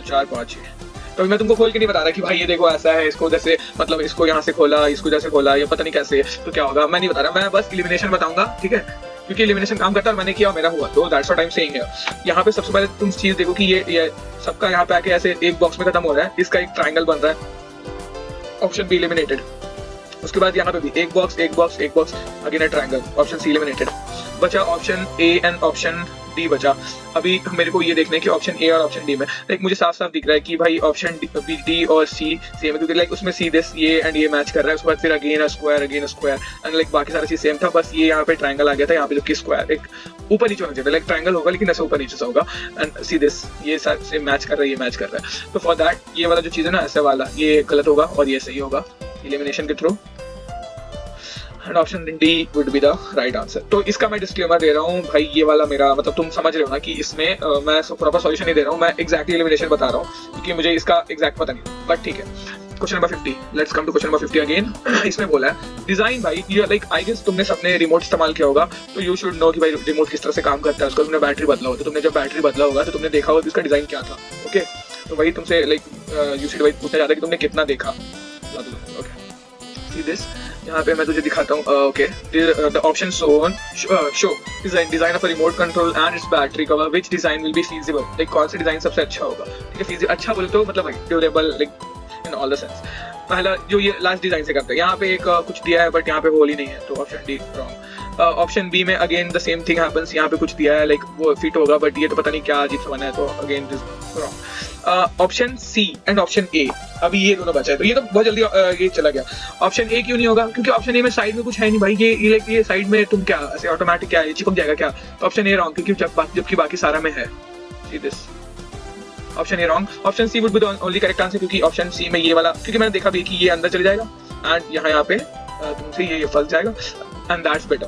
A: 4 5 6। तो मैं तुमको खोल के नहीं बता रहा कि भाई ये देखो ऐसा है, इसको जैसे मतलब इसको यहाँ से खोला, इसको जैसे खोला, ये पता नहीं कैसे तो क्या होगा, मैं नहीं बता रहा, मैं बस एलिमिनेशन बताऊंगा, ठीक है, क्योंकि एलिमिनेशन काम करता है और मैंने किया और मेरा हुआ, तो that's what I am saying है। यहाँ पे सबसे पहले तुम चीज देखो कि ये सबका यहाँ पे आके ऐसे एक बॉक्स में खत्म हो रहा है, इसका एक ट्रायंगल बन रहा है, ऑप्शन बी एलिमिनेटेड। उसके बाद यहाँ पे भी एक box again A triangle, option C eliminated. बचा option A and option D बचा। अभी मेरे को ये देखना है कि ऑप्शन ए और ऑप्शन डी में लाइक मुझे साफ साफ दिख रहा है कि भाई ऑप्शन डी और सी सेम है, क्योंकि लाइक उसमें सीधे ये एंड ये मैच कर रहा है। उसके बाद फिर अगेन स्क्वायर एंड लाइक बाकी सारा चीज सेम था, बस ये यहाँ पे ट्रायंगल आ गया था यहाँ पे, जो कि स्क्वायर एक ऊपर नीचे होना चाहिए, लाइक ट्रायंगल होगा लेकिन ऐसे ऊपर नीचे से होगा एंड सीधे ये सेम मैच कर रहा है, ये मैच कर रहा है। तो फॉर दैट ये वाला जो चीज है ना ऐसे वाला ये गलत होगा और ये सही होगा एलिमिनेशन के through, and option D would be the right answer. तो इसका मैं डिस्क्लेमर दे रहा हूँ भाई, ये वाला मेरा मतलब तुम समझ रहे हो ना कि इसमें मैं प्रॉपर सॉल्यूशन नहीं दे रहा हूँ, मैं एग्जैक्टली एलिमिनेशन बता रहा हूँ क्योंकि मुझे इसका एग्जैक्ट पता नहीं, बट ठीक है। Question number 50, let's come to question number 50 again. इसमें बोला है डिजाइन भाई, ये लाइक आई गेस तुमने सबने रिमोट इस्तेमाल किया होगा, तो यू शुड नो कि भाई रिमोट किस तरह से काम करता है, उसका तुमने बैटरी बदला होगा, तो तुमने जब बैटरी बदला होगा तो तुमने देखा होगा कि इसका डिजाइन क्या था। ओके, तो वही तुमसे लाइक यू शुड भाई पूछना चाहता है कि तुमने कितना देखा। ओके, सी दिस, यहाँ पे मैं तुझे दिखाता हूँ। Okay, the option show design of a remote control and it's battery cover, which design will be feasible, like कौन सा डिजाइन सबसे अच्छा होगा, ठीक है। फीजिबल अच्छा बोले तो मतलब durable like in all the sense. पहला जो ये लास्ट डिजाइन से करता है, यहाँ पे एक कुछ दिया है बट यहाँ पे होल ही नहीं है, तो option D wrong. Option B में again the same thing happens, यहाँ पे कुछ दिया है लाइक वो फिट होगा बट ये तो पता नहीं क्या अजीब सा बना है, तो again this wrong. Option C and option A, अभी ये दोनों बचा है, तो ये तो बहुत जल्दी ये चला गया। ऑप्शन ए क्यों नहीं होगा, क्योंकि ऑप्शन ए में साइड में कुछ है नहीं भाई, ये लाइक ये साइड में तुम क्या ऐसे ऑटोमेटिक क्या है चिपक जाएगा क्या, तो ऑप्शन ए रॉन्ग, क्योंकि जबकि बाकी सारा में है। See this, option A wrong. Option C would be the only correct answer, क्योंकि ऑप्शन सी में ये वाला, क्योंकि मैंने देखा भी कि ये अंदर चले जाएगा एंड यहाँ पे तुमसे ये फंस जाएगा and that's better.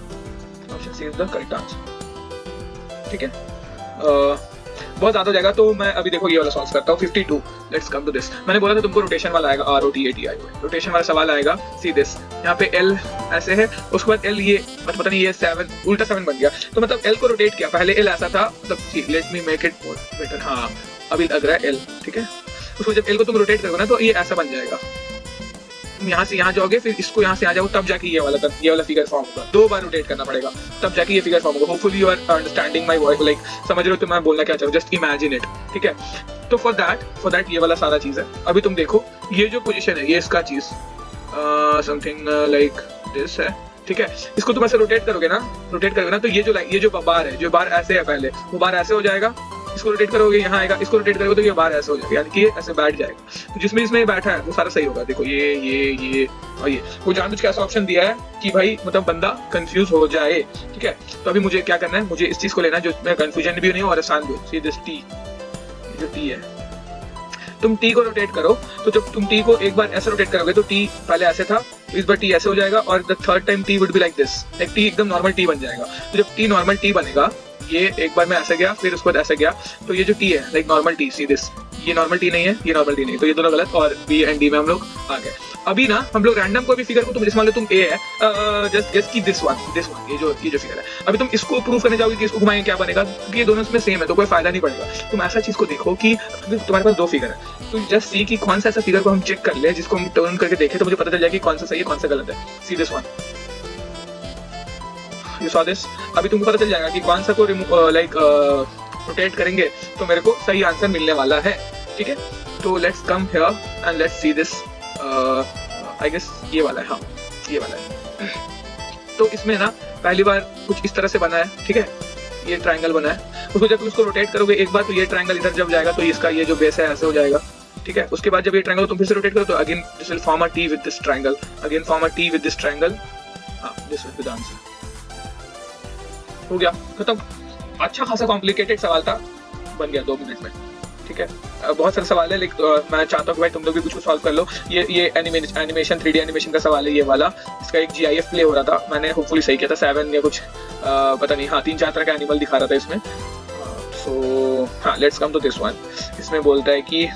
A: Option C is the correct answer, ठीक है। बहुत ज्यादा हो जाएगा, तो मैं अभी देखो ये वाला सॉल्व करता हूँ। 52, लेट्स कम टू दिस। मैंने बोला था तुमको रोटेशन वाला आएगा, ROTATI रोटेशन वाला सवाल आएगा। सी दिस, यहाँ पे L ऐसे है, उसके बाद L ये पता नहीं ये 7 उल्टा 7 बन गया, तो मतलब L को रोटेट किया, पहले L ऐसा था, मतलब let me make it more better, हाँ अभी लग रहा है L, ठीक है। उसको जब L को तुम रोटेट करोगे ना तो ये ऐसा बन जाएगा, तुम यहाँ से यहाँ जाओगे, फिर इसको यहाँ से आ जाओ, तब जाके ये वाला फिगर फॉर्म होगा। 2 बार रोटेट करना पड़ेगा, तब जाके ये फिगर फॉर्म होगा। Hopefully you are understanding my voice, like समझ रहे हो तो मैं बोलना क्या चाह रहा हूँ, जस्ट इमेजिन इट, ठीक है। तो फॉर दैट ये वाला सारा चीज है। अभी तुम देखो ये जो पोजीशन है, ये इसका चीज समथिंग लाइक दिस है, ठीक है। इसको तुम ऐसे रोटेट करोगे ना, तो ये जो बार है, जो बार ऐसे है पहले, वो बार ऐसे हो जाएगा। इसको रोटेट करोगे यहाँ आएगा, इसको रोटेट करोगे तो ये बार ऐसे हो जाएगा, यानी कि ये ऐसे बैठ जाएगा। तो जिसमें इसमें बैठा है वो सारा सही होगा। देखो ये और ये, वो जानबूझ के ऐसा ऑप्शन दिया है कि भाई मतलब बंदा कंफ्यूज हो जाए, ठीक है। तो अभी मुझे क्या करना है, मुझे इस चीज को लेना है जो इसमें कंफ्यूजन भी नहीं हो और आसान भी हो। सी दिस टी, जो टी है, तुम टी को रोटेट करो, तो जब तुम टी को एक बार ऐसे रोटेट करोगे तो टी पहले ऐसे था, तो इस बार टी ऐसे हो जाएगा, और the third time T would be like this, like T एकदम नॉर्मल टी बन जाएगा। तो जब टी नॉर्मल टी बनेगा, ये एक बार में ऐसे गया, फिर उसके बाद ऐसे गया, तो ये जो टी है like normal T, see this, ये नॉर्मल टी नहीं है, ये नॉर्मल टी नहीं, तो ये दोनों गलत, और बी एंड डी में हम लोग आ गए। अभी ना हम लोग रैंडम कोई भी फिगर को, तुम जैसे मान लो तुम ए है, जस्ट की दिस वन, ये जो फिगर है, अभी तुम इसको प्रूव करने जाओगे कि इसको घुमाएंगे क्या बनेगा, क्योंकि ये दोनों इसमें सेम है, तो कोई फायदा नहीं पड़ेगा। तुम ऐसा चीज को देखो कि तुम्हारे पास 2 फिगर है, तो जस्ट सी कि कौन सा ऐसा फिगर को हम चेक कर ले जिसको हम टर्न करके देखें, तो मुझे पता चल जाए कि कौन सा सही है, कौन सा गलत है। See this one, you saw this. अभी तुमको पता चल जाएगा कि कौन सा को लाइक रोटेट करेंगे तो मेरे को सही आंसर मिलने वाला है, ठीक है। तो let's come here and let's see this, I guess ये वाला है, हाँ ये वाला है। तो इसमें ना पहली बार कुछ इस तरह से बना है, ठीक है, ये ट्रायंगल बना है। उसको जब उसको रोटेट करोगे एक बार, तो ये ट्रायंगल इधर जब जाएगा तो इसका ये जो बेस है ऐसे हो जाएगा, ठीक है। उसके बाद जब ये ट्रायंगल तुम फिर से रोटेट करो तो again this will form a T with this triangle, again form a T with this triangle, हाँ this will be the answer. हो गया, खत्म। अच्छा खासा कॉम्प्लिकेटेड सवाल था, बन गया 2 मिनट में, ठीक है। बहुत सारे सवाल है, लेकिन मैं चाहता हूँ कि भाई तुम लोग भी कुछ को सॉल्व कर लो। ये एनिमेशन 3D एनिमेशन का सवाल है ये वाला। इसका एक GIF प्ले हो रहा था, मैंने होपफुली सही किया था, 7 या कुछ पता नहीं, हाँ 3-4 तरह का एनिमल दिखा रहा था इसमें। सो हाँ, let's come to this one. इसमें बोलता है कि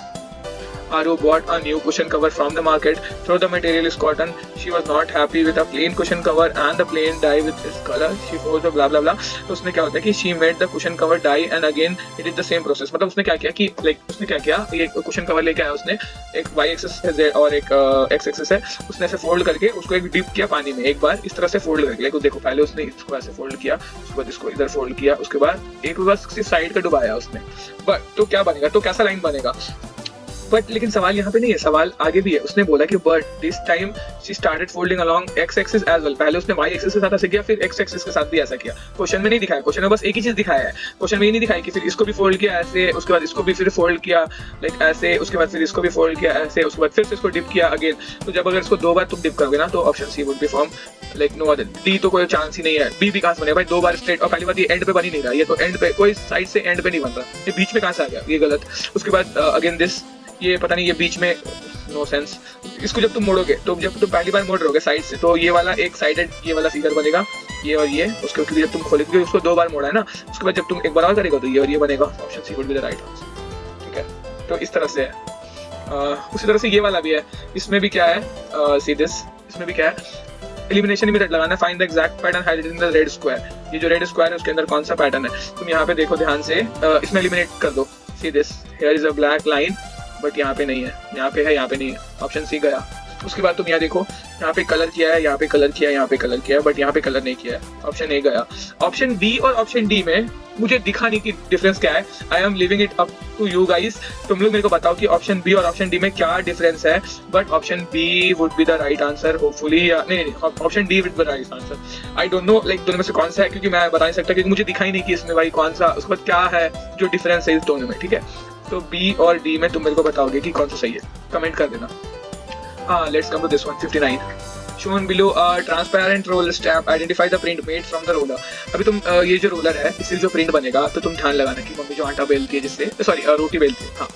A: Aru bought a new cushion cover from the market. Though the material is cotton, she was not happy with a plain cushion cover and the plain dye with this color. She forced the blah blah blah. तो उसने क्या होता है कि she made the cushion cover dye and again it is the same process. मतलब उसने क्या किया कि उसने क्या किया, ये cushion cover लेके आया उसने, एक y axis है और एक x axis है, उसने ऐसे फोल्ड करके उसको एक डिप किया पानी में, एक बार इस तरह से फोल्ड करके, लाइक देखो पहले उसने इसको ऐसे फोल्ड किया, उसके बाद इसको इधर फोल्ड किया, उसके बाद एक बार साइड का डुबाया उसने, बट तो क्या बनेगा, तो कैसा लाइन बनेगा। बट लेकिन सवाल यहाँ पे नहीं है, सवाल आगे भी है। उसने बोला कि but this time she started folding along X axis as well. पहले उसने वाई एक्सिस के साथ ऐसा किया, फिर एक्स एक्सिस के साथ भी ऐसा किया। क्वेश्चन में नहीं दिखाया, क्वेश्चन में बस एक ही चीज दिखाया है। क्वेश्चन में ये नहीं दिखाया कि फिर इसको भी फोल्ड किया ऐसे, उसके बाद इसको भी फिर फोल्ड किया लाइक ऐसे, उसके बाद फिर इसको भी फोल्ड किया ऐसे, उसके बाद फिर से इसको डिप किया अगेन। तो जब अगर इसको 2 बार तुम डिप करोगे ना तो option C would be form like no other. D तो कोई चांस ही नहीं है, बी भी कहां से बनेगा भाई, 2 बार स्ट्रेट। और पहली बात ये एंड पे बन ही नहीं रहा, ये तो एंड पे कोई साइड से एंड पे नहीं बन रहा, ये बीच में कहां से आ गया, ये गलत। उसके बाद अगेन दिस, ये पता नहीं, ये बीच में नो सेंस। इसको जब तुम मोड़ोगे, तो जब तुम पहली बार मोड़ रहोगे साइड से, तो ये वाला एक साइडेड ये वाला फिगर बनेगा, ये और ये। उसके जब तुम खोलोगे, उसको 2 बार मोड़ा है ना, उसके बाद जब तुम एक बार और करेगा तो ये और ये बनेगा। Option C would be the right answer, ठीक है। तो इस तरह से है। उसी तरह से ये वाला भी है, इसमें भी क्या है, सी दिस, इसमें भी क्या है, एलिमिनेशन मेथड लगाना है। Find the exact pattern highlighted in the red square. ये जो रेड स्क्वायर है उसके अंदर कौन सा पैटर्न है, तुम यहाँ पे देखो ध्यान से, इसमें एलिमिनेट कर दो। See this, here is a black line, but यहाँ पे नहीं है, यहाँ पे है, यहाँ पे नहीं है, ऑप्शन सी गया। उसके बाद तुम यहाँ देखो, यहाँ पे कलर किया है, यहाँ पे कलर किया है, यहाँ पे कलर किया है, बट यहाँ पे कलर नहीं किया है, ऑप्शन ए गया। ऑप्शन बी और ऑप्शन डी में मुझे दिखा नहीं कि डिफरेंस क्या है। I am living it up to you guys, तुम लोग मेरे को बताओ कि ऑप्शन बी और ऑप्शन डी में क्या डिफरेंस है। But option B would be the right answer hopefully, नहीं option D would be the right answer. I don't know like दोनों में से कौन सा है, क्योंकि मैं बता नहीं सकता, क्योंकि मुझे दिखा ही नहीं कि इसमें भाई कौन सा, उसके बाद क्या है जो डिफरेंस है इस दोनों में, ठीक है। तो बी और डी में तुम मेरे को बताओगे कि कौन सा सही है, कमेंट कर देना। हाँ, let's come to this one, 59। Shown below a transparent roller stamp, identify the print made from the roller। अभी तुम ये जो रोलर है, इससे जो प्रिंट बनेगा, तो तुम ध्यान लगाना कि मम्मी जो आटा बेलती है, जिससे सॉरी रोटी बेलती है, हाँ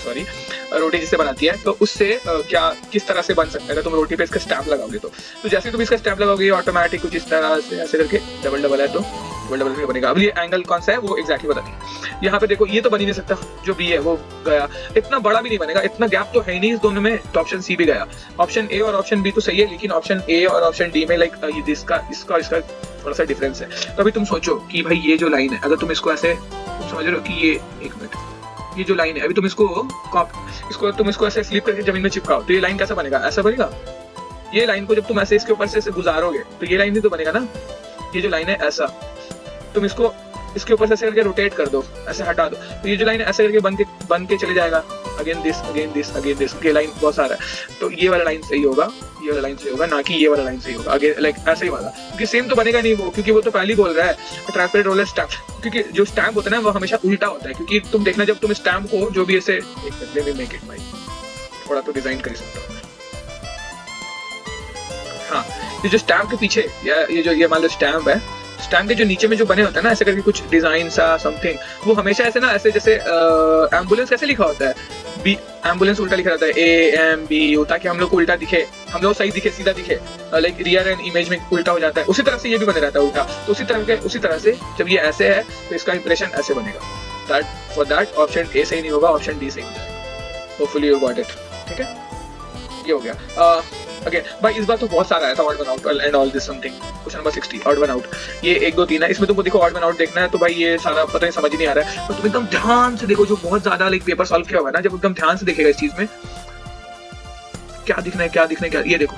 A: सॉरी रोटी जिससे बनाती है, तो उससे क्या किस तरह से बन सकता है। तो तुम रोटी पे इसका स्टैम्प लगाओगे, तो जैसे तुम इसका स्टैम्प लगाओगे ऑटोमेटिक कुछ इस तरह से ऐसे करके डबल डबल है, तो डबल डबल करके बनेगा। अब ये एंगल कौन सा है वो एग्जैक्टली पता नहीं। यहाँ पे देखो, ये तो बन ही नहीं सकता, जो बी है वो गया। इतना बड़ा भी नहीं बनेगा, इतना गैप तो है ही नहीं इस दोनों में, तो ऑप्शन सी भी गया। ऑप्शन ए और ऑप्शन बी तो सही है, लेकिन ऑप्शन ए और ऑप्शन डी में लाइक इसका थोड़ा सा डिफरेंस है। तो अभी तुम सोचो कि भाई ये जो लाइन है, अगर तुम इसको ऐसे तुम समझ रहे हो कि ये, एक मिनट, ये जो लाइन है, अभी तुम इसको तुम इसको ऐसे फ्लिप करके जमीन में चिपकाओ तो ये लाइन कैसा बनेगा, ऐसा बनेगा। ये लाइन को जब तुम ऐसे इसके ऊपर से गुजारोगे तो ये लाइन भी तो बनेगा ना। ये जो लाइन है ऐसा, तुम इसको इसके ऊपर से ऐसे करके रोटेट कर दो, ऐसे हटा दो, तो ये जो लाइन ऐसे करके बन के चले जाएगा। Again this again this again this, ये लाइन बहुत सारा है, तो ये वाला लाइन सही होगा, ये वाला लाइन सही होगा, ना कि ये वाला लाइन सही होगा। अगेन लाइक ऐसे ही वाला, क्योंकि सेम तो बनेगा नहीं वो, क्योंकि वो तो पहले ही बोल रहा है ट्रांसपेरेंट रोलर स्टैम्प, क्योंकि जो स्टैम्प होता है ना वो हमेशा उल्टा होता है। क्योंकि तुम देखना जब तुम स्टैम्प को जो भी ऐसे मेक इट भाई थोड़ा तो डिजाइन कर सकता हूँ। हाँ, ये जो स्टैम्प के पीछे ये मान लो स्टैम्प है, स्टैम्प के जो नीचे में जो बने होते हैं ना ऐसे करके कुछ डिजाइन सा समथिंग, वो हमेशा ऐसे ना ऐसे जैसे एम्बुलेंस कैसे लिखा होता है, बी एम्बुलेंस उल्टा लिखा रहता है AMBU, ताकि हम लोग को उल्टा दिखे, हम लोग सही दिखे, सीधा दिखे, लाइक रियर एंड इमेज में उल्टा हो जाता है। उसी तरह से ये भी बने रहता है उल्टा, तो उसी तरह से जब ये ऐसे है तो इसका इंप्रेशन ऐसे बनेगा। फॉर दैट ऑप्शन ए सही नहीं होगा, ऑप्शन डी सही हो जाएगा। Hopefully you got it. ठीक है, ये हो गया। ओके भाई, इस बार तो बहुत सारा आया था odd one out and all this something. Question number 60 odd one out, ये 1 2 3 है, इसमें तुमको देखो ऑड वन आउट देखना है तो भाई ये सारा पता नहीं समझ ही नहीं आ रहा है, तो तुम एकदम ध्यान से देखो। जो बहुत ज्यादा लाइक पेपर सॉल्व किया हुआ है ना, जब एकदम ध्यान से देखेगा इस चीज में क्या दिखना है क्या दिखना है क्या, ये देखो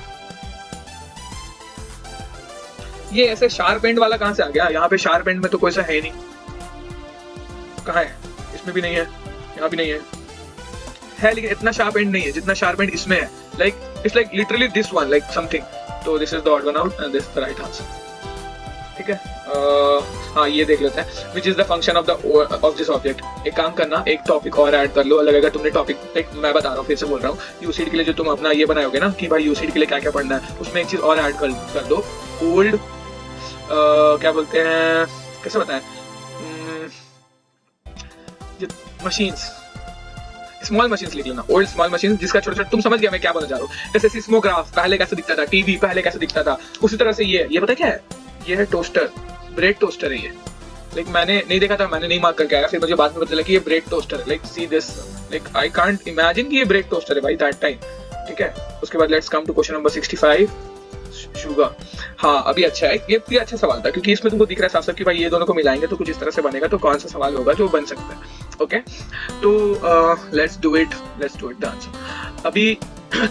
A: ये ऐसे शार्प एंड वाला कहां से आ गया। यहाँ पे शार्प एंड में तो कोई सा है ही नहीं, कहाँ है, इसमें भी नहीं है, यहाँ भी नहीं है, लेकिन इतना शार्प एंड नहीं है जितना शार्प एंड इसमें है। Like it's like literally this one like something, तो this is the odd one out and this is the right answer. ठीक है, हाँ ये देख लेते हैं, which is the function of this object. एक काम करना, एक टॉपिक और ऐड कर लो अलग, अगर तुमने टॉपिक एक मैं बता रहा हूँ, फिर से बोल रहा हूँ, यूसीडी के लिए जो तुम अपना ये बनाओगे ना कि भाई यूसीडी के लिए क्या क्या पढ़ना है, उसमें एक चीज और ऐड कर दो। ओल्ड क्या बोलते हैं, कैसे बताएं, मशीन्स, स्मॉल मशीन्स लिख लेना, ओल्ड स्मॉल मशीन्स, जिसका छोटा छोटा, तुम समझ गया मैं क्या बोलना चाह रहा हूँ। जैसे सिस्मोग्राफ पहले कैसे दिखता था, टीवी पहले कैसे दिखता था, उसी तरह से ये पता क्या है, ये है टोस्टर, ब्रेड टोस्टर है ये। लाइक मैंने नहीं देखा था, मैंने नहीं मार्क करके आया, फिर मुझे बाद में पता चला कि ये ब्रेड टोस्टर है। Like see this, like I can't imagine कि ये ब्रेड टोस्टर है भाई दैट टाइम। ठीक है, उसके बाद let's come to question number 65 sugar. हाँ अभी अच्छा है, ये अच्छा सवाल था, क्योंकि इसमें तुमको दिख रहा है साफ साफ कि भाई ये दोनों को मिलाएंगे तो कुछ इस तरह से बनेगा, तो कौन सा सवाल होगा जो बन सकता है। ओके, तो let's do it the answer. अभी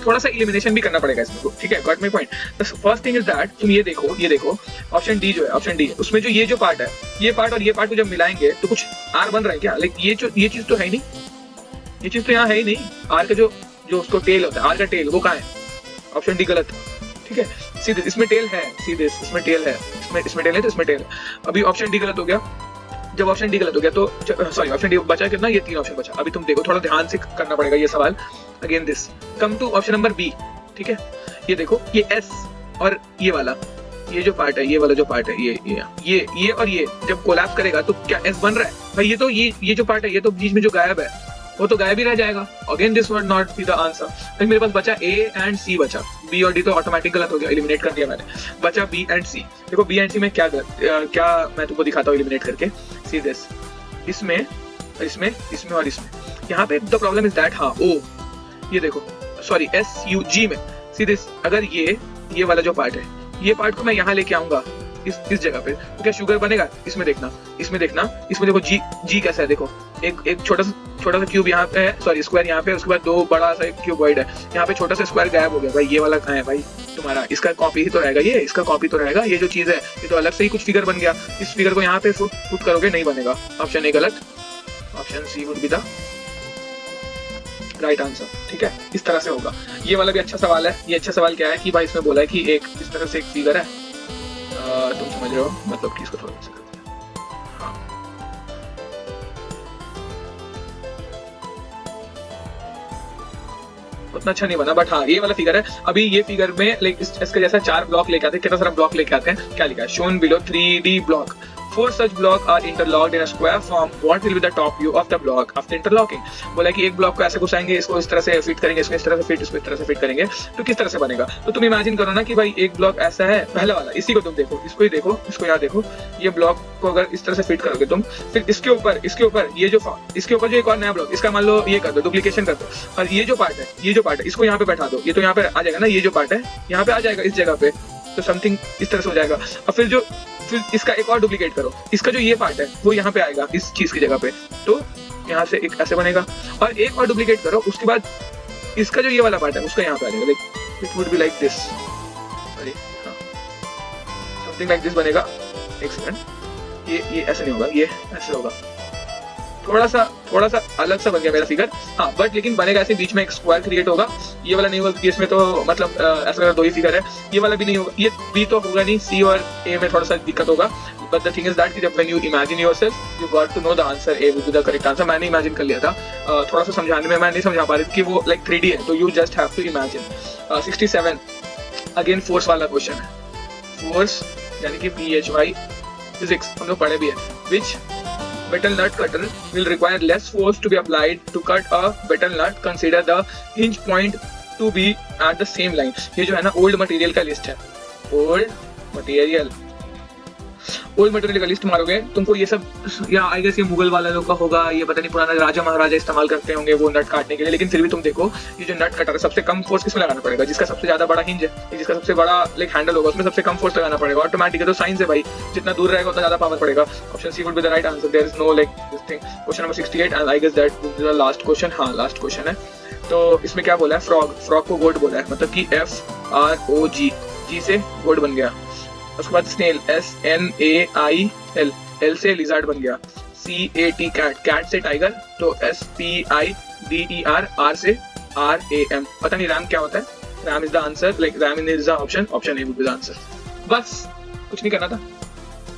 A: थोड़ा सा एलिमिनेशन भी करना पड़ेगा इसमें, ठीक है, got my point. The first thing is that, तुम ये देखो ऑप्शन डी जो है, ऑप्शन डी है, उसमें जो ये जो पार्ट है, ये पार्ट और ये पार्ट को जब मिलाएंगे तो कुछ आर बन रहा है क्या। लाइक ये चीज तो है ही नहीं, ये चीज तो यहाँ है ही नहीं। आर का जो उसको टेल होता है, आर का टेल वो कहाँ है, ऑप्शन डी गलत। ठीक है, सीधे इसमें टेल है, सीधे इसमें टेल है, इसमें टेल है, तो इसमें टेल है। अभी ऑप्शन डी गलत हो गया। जब ऑप्शन डी गलत हो गया तो सॉरी ऑप्शन डी बचा कितना, ये 3 ऑप्शन बचा। अभी तुम देखो, थोड़ा ध्यान से करना पड़ेगा ये सवाल। Again this come to option number B. ठीक है, ये देखो, ये एस और ये वाला, ये जो पार्ट है, ये वाला जो पार्ट है, ये और ये जब कोलैप्स करेगा तो क्या एस बन रहा है भाई। ये तो ये जो पार्ट है, ये तो बीच में जो गायब है वो तो गायब ही रह जाएगा। Again this would not be the answer. फिर मेरे पास बचा ए एंड सी बचा, बी और डी तो ऑटोमेटिक गलत हो गया, एलिमिनेट कर दिया मैंने। बचा बी एंड सी। देखो बी एंड सी में क्या मैं तुमको दिखाता हूँ एलिमिनेट करके। सी दिस, इसमें और इसमें। यहाँ पे द प्रॉब्लम इज दैट, हाँ ओ ये देखो, सॉरी एस यू जी में। सी दिस, अगर ये वाला जो पार्ट है, ये पार्ट को मैं यहाँ लेके आऊंगा इस जगह पे, तो क्या शुगर बनेगा। इसमें देखना, इसमें देखो जी कैसा है। देखो एक छोटा सा क्यूब यहाँ पे है, सॉरी स्क्वायर यहाँ पे, उसके बाद 2 बड़ा सा क्यूबॉइड है, यहाँ पे छोटा सा स्क्वायर गायब हो गया भाई। ये वाला कहाँ है भाई तुम्हारा, इसका कॉपी ही तो रहेगा, ये इसका कॉपी तो रहेगा। ये जो चीज है ये तो अलग से ही कुछ फिगर बन गया, इस फिगर को यहाँ पे पुट करोगे नहीं बनेगा। ऑप्शन ए गलत, option C would be the right answer. ठीक है, इस तरह से होगा। ये वाला भी अच्छा सवाल है। ये अच्छा सवाल क्या है कि भाई इसमें बोला है कि एक इस तरह से एक फिगर है, तुम समझ रहे हो, मतलब कि इसको थोड़ा सा करते हैं। हाँ उतना अच्छा नहीं बना, बट हाँ ये वाला फिगर है। अभी ये फिगर में लाइक इसके जैसा 4 ब्लॉक लेके आते हैं। कितना सारा ब्लॉक लेके आते हैं, क्या लिखा है, shown below 3D block. 4 such blocks are interlocked in a square form. What will be the top view of the block after interlocking? बोला कि एक ब्लॉक को ऐसे घुसाएंगे, इसको इस तरह से फिट करेंगे, इसको इस तरह से फिट, इसको इस तरह से फिट करेंगे, तो किस तरह से बनेगा। तो तुम इमेजिन करो ना कि भाई एक ब्लॉक ऐसा है, पहला वाला, इसी को तुम देखो, इसको ही देखो, इसको यहाँ देखो। ये ब्लॉक को अगर इस तरह से फिट करोगे तुम, फिर इसके ऊपर इसके ऊपर जो एक और नया ब्लॉक, इसका मान लो ये कर दो, डुप्लीकेशन कर दो, और ये जो पार्ट है इसको यहाँ पे बैठा दो। ये तो यहाँ पे आ जाएगा ना, ये जो पार्ट है यहाँ पे आ जाएगा इस जगह पे, तो समथिंग इस तरह से हो जाएगा। और फिर इसका एक और डुप्लीकेट करो, इसका जो ये पार्ट है वो यहाँ पे आएगा इस चीज की जगह पे, तो यहाँ से एक ऐसे बनेगा, और एक और डुप्लीकेट करो, उसके बाद इसका जो ये वाला पार्ट है उसका यहाँ पे आ जाएगा, like it would be like this, sorry हाँ, समथिंग लाइक दिस बनेगा। एक सेकंड, ये ऐसे नहीं होगा, ये ऐसे होगा, थोड़ा सा अलग सा बन गया मेरा फिगर, हाँ, बट लेकिन बनेगा ऐसे, बीच में एक स्क्वायर क्रिएट होगा। ये वाला नहीं होगा, इसमें तो मतलब ऐसा मेरा 2 ही फिगर है, ये वाला भी नहीं होगा, ये बी तो होगा नहीं, सी और ए में थोड़ा सा दिक्कत होगा। But the thing is that जब when you imagine yourself you got to know the answer, A will be the correct answer. मैंने इमेजिन कर लिया था, थोड़ा सा समझाने में मैं नहीं समझा पा रही थी कि वो लाइक 3D है, तो you just have to imagine. 67 again force वाला क्वेश्चन है, फोर्स यानी कि PHY, फिजिक्स हम लोग पढ़े भी है। विच betel nut cutter will require less force to be applied to cut a betel nut, consider the hinge point to be at the same line। ये जो है ना ओल्ड मटेरियल का लिस्ट है, ओल्ड मटेरियल का लिस्ट मारोगे तुमको ये सब, या आई गेस ये मुगल वाला लोग का होगा, ये पता नहीं पुराना राजा महाराजा इस्तेमाल करते होंगे वो नट काटने के लिए, लेकिन फिर भी तुम देखो ये जो नट कटर है सबसे कम फोर्स किसमें लगाना पड़ेगा, जिसका सबसे ज्यादा बड़ा हिंज है, जिसका सबसे बड़ा लाइक हैंडल होगा उसमें सबसे कम फोर्स लगाना पड़ेगा, ऑटोमेटिक है, तो साइंस है भाई, जितना दूर रहेगा उतना ज्यादा पावर पड़ेगा। Option C would be the right answer, there is no like this thing. Question number 68 and I guess that is the last question, हाँ लास्ट क्वेश्चन है। तो इसमें क्या बोला है, फ्रॉग को गोड बोला है, मतलब कि FROG, जी से गोड बन गया। उसके बाद स्नेल, SNAIL, L से लिजार्ड बन गया। CAT कैट से टाइगर, तो SPIDER, R से RAM। पता नहीं रैम क्या होता है, RAM is the answer, like RAM is the option A would be the answer. बस कुछ नहीं करना था,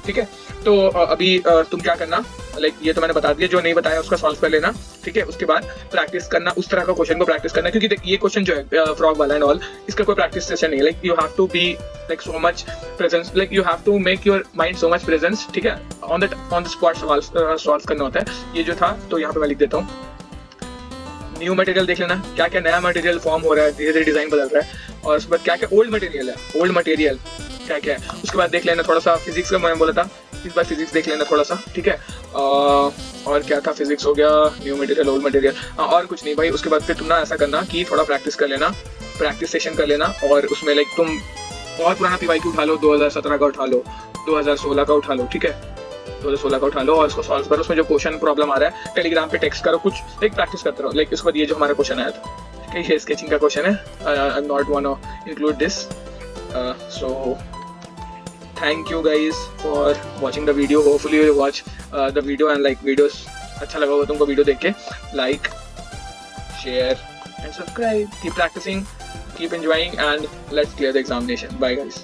A: ठीक है। तो अभी तुम क्या करना, लाइक ये तो मैंने बता दिया, जो नहीं बताया उसका सॉल्व कर लेना, ठीक है। उसके बाद प्रैक्टिस करना, उस तरह का क्वेश्चन को प्रैक्टिस करना, क्योंकि ये क्वेश्चन जो है फ्रॉग वाला एंड ऑल, इसका कोई प्रैक्टिस सेशन नहीं है, like you have to be like so much presence, like you have to make your mind so much presence, ठीक है। ऑन द स्पॉट सॉल्व करना होता है। ये जो था तो यहाँ पे मैं लिख देता हूँ, न्यू मटेरियल देख लेना, क्या क्या नया मटेरियल फॉर्म हो रहा है, धीरे धीरे डिजाइन बदल रहा है, और उसके बाद क्या क्या ओल्ड मटेरियल है, ओल्ड मटेरियल क्या क्या है। उसके बाद देख लेना थोड़ा सा फिजिक्स का, मैं बोला था इस बार फिजिक्स देख लेना थोड़ा सा, ठीक है। और क्या था, फिजिक्स हो गया, न्यू मटेरियल, ओल्ड मटेरियल, और कुछ नहीं भाई। उसके बाद फिर तुम ना ऐसा करना कि थोड़ा प्रैक्टिस कर लेना, प्रैक्टिस सेशन कर लेना, और उसमें लाइक तुम बहुत पुराना PYQ उठा लो, 2017 का उठा लो, 2016 का उठा लो, ठीक है, 2016 का उठा लो, और उसको सॉल्व करो। उसमें जो क्वेश्चन प्रॉब्लम आ रहा है टेलीग्राम पे टेक्स्ट करो, कुछ लाइक प्रैक्टिस करते रहो। लाइक उसके बाद ये जो हमारा क्वेश्चन आया था, ठीक है, ये स्केचिंग का क्वेश्चन है, I am not want to include this, so thank you guys for watching the video. Hopefully you watch the video and like videos, अच्छा लगा होगा तुमको वीडियो देख के, like, share and subscribe. Keep practicing, keep enjoying, and let's clear the examination. Bye guys.